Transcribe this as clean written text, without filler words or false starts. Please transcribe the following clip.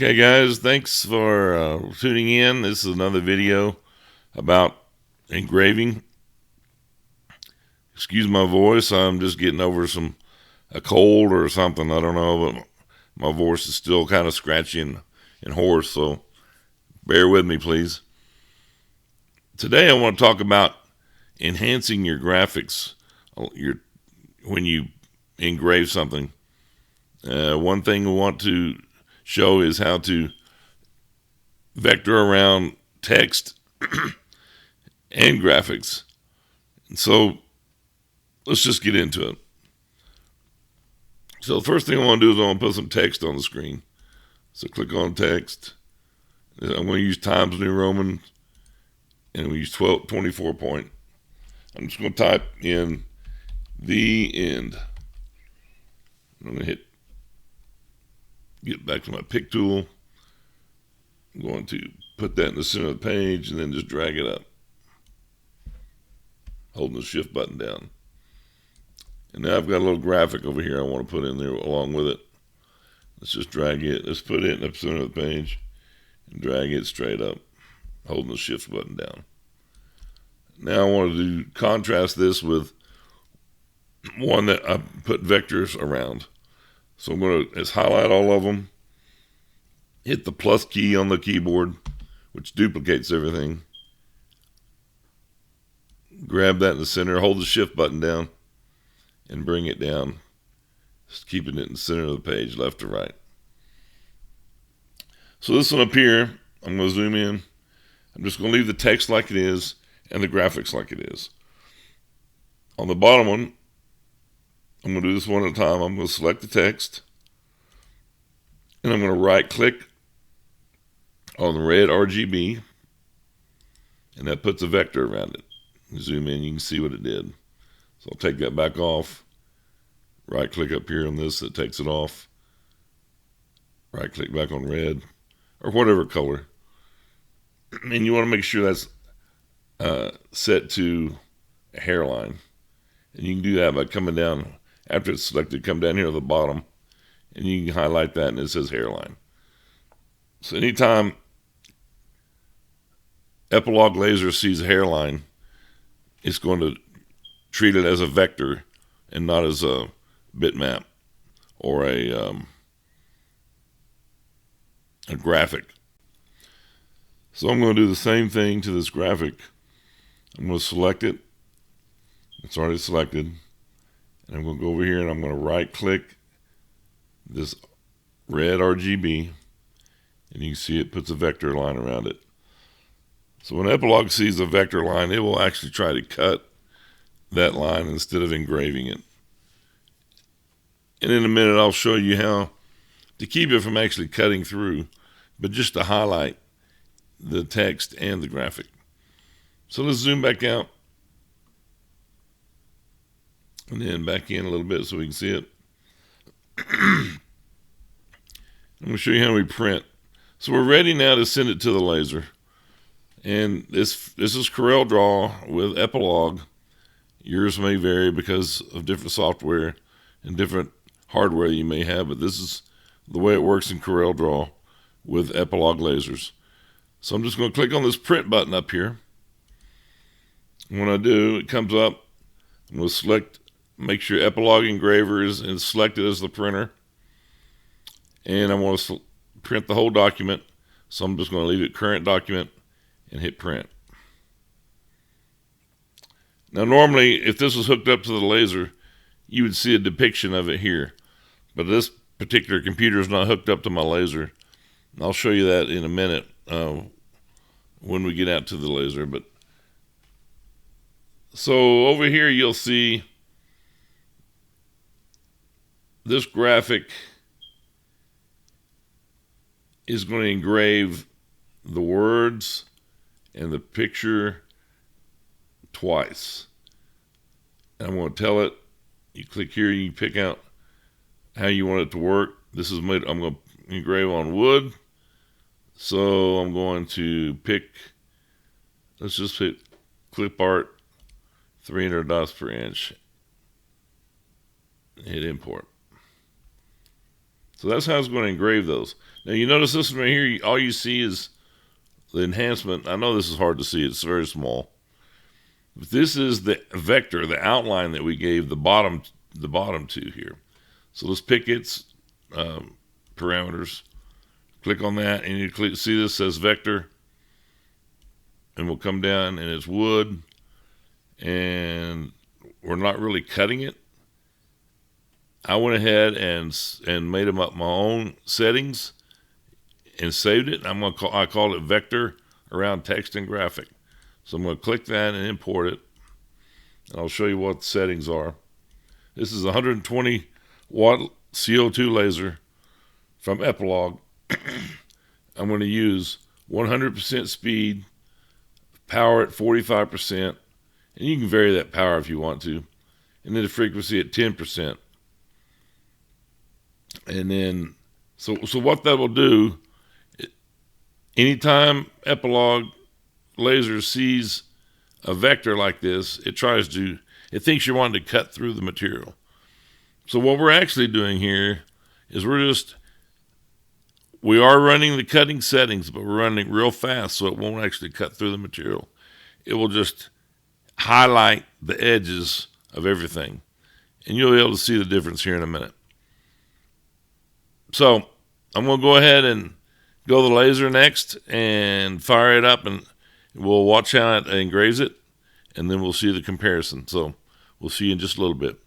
Okay guys, thanks for tuning in. This is another video about engraving. Excuse my voice, I'm just getting over a cold or something, I don't know, but my voice is still kind of scratchy and hoarse, so bear with me please. Today I want to talk about enhancing your graphics when you engrave something. One thing we want to show is how to vector around text and graphics. And so let's just get into it. So the first thing I want to do is I want to put some text on the screen. So click on text. I'm going to use Times New Roman, and we use 24 point. I'm just going to type in the end. I'm going to get back to my pick tool. I'm going to put that in the center of the page and then just drag it up, holding the shift button down. And now I've got a little graphic over here I want to put in there along with it. Let's just drag it. Let's put it in the center of the page and drag it straight up, holding the shift button down. Now I want to contrast this with one that I put vectors around. So I'm going to highlight all of them, hit the plus key on the keyboard, which duplicates everything. Grab that in the center, hold the shift button down, and bring it down, just keeping it in the center of the page, left to right. So this one up here, I'm going to zoom in. I'm just going to leave the text like it is and the graphics like it is. On the bottom one, I'm going to do this one at a time. I'm going to select the text, and I'm going to right click on the red RGB, and that puts a vector around it. Zoom in, you can see what it did. So I'll take that back off. Right click up here on this, that takes it off. Right click back on red, or whatever color. And you want to make sure that's set to a hairline. And you can do that by coming down, after it's selected, come down here to the bottom, and you can highlight that and it says hairline. So anytime Epilog Laser sees a hairline, it's going to treat it as a vector and not as a bitmap or a graphic. So I'm going to do the same thing to this graphic. I'm going to select it. It's already selected. And I'm going to go over here and I'm going to right click this red RGB, and you can see it puts a vector line around it. So when Epilog sees a vector line, it will actually try to cut that line instead of engraving it. And in a minute I'll show you how to keep it from actually cutting through, but just to highlight the text and the graphic. So let's zoom back out and then back in a little bit so we can see it. I'm going to show you how we print. So we're ready now to send it to the laser. And this is CorelDraw with Epilog. Yours may vary because of different software and different hardware you may have, but this is the way it works in CorelDraw with Epilog lasers. So I'm just going to click on this print button up here. And when I do, it comes up. I'm going to select, make sure Epilog Engraver is selected as the printer. And I want to print the whole document. So I'm just going to leave it current document and hit print. Now normally, if this was hooked up to the laser, you would see a depiction of it here. But this particular computer is not hooked up to my laser. And I'll show you that in a minute when we get out to the laser. But so over here you'll see this graphic is going to engrave the words and the picture twice. And I'm going to tell it, you click here, you pick out how you want it to work. This is made, I'm going to engrave on wood. So I'm going to pick, let's just hit clip art, 300 dots per inch. Hit import. So that's how it's going to engrave those. Now you notice this one right here, all you see is the enhancement. I know this is hard to see, it's very small. But this is the vector, the outline that we gave the bottom to here. So let's pick its parameters. Click on that, and you see this says vector, and we'll come down, and it's wood, and we're not really cutting it. I went ahead and made them up my own settings and saved it. I called it vector around text and graphic. So I'm going to click that and import it. And I'll show you what the settings are. This is a 120 watt CO2 laser from Epilogue. I'm going to use 100% speed, power at 45%, and you can vary that power if you want to, and then the frequency at 10%. And then, so what that will do, anytime Epilogue laser sees a vector like this, it thinks you're wanting to cut through the material. So what we're actually doing here is we are running the cutting settings, but we're running real fast, so it won't actually cut through the material. It will just highlight the edges of everything, and you'll be able to see the difference here in a minute. So I'm going to go ahead and go to the laser next and fire it up, and we'll watch how it engraves it, and then we'll see the comparison. So we'll see you in just a little bit.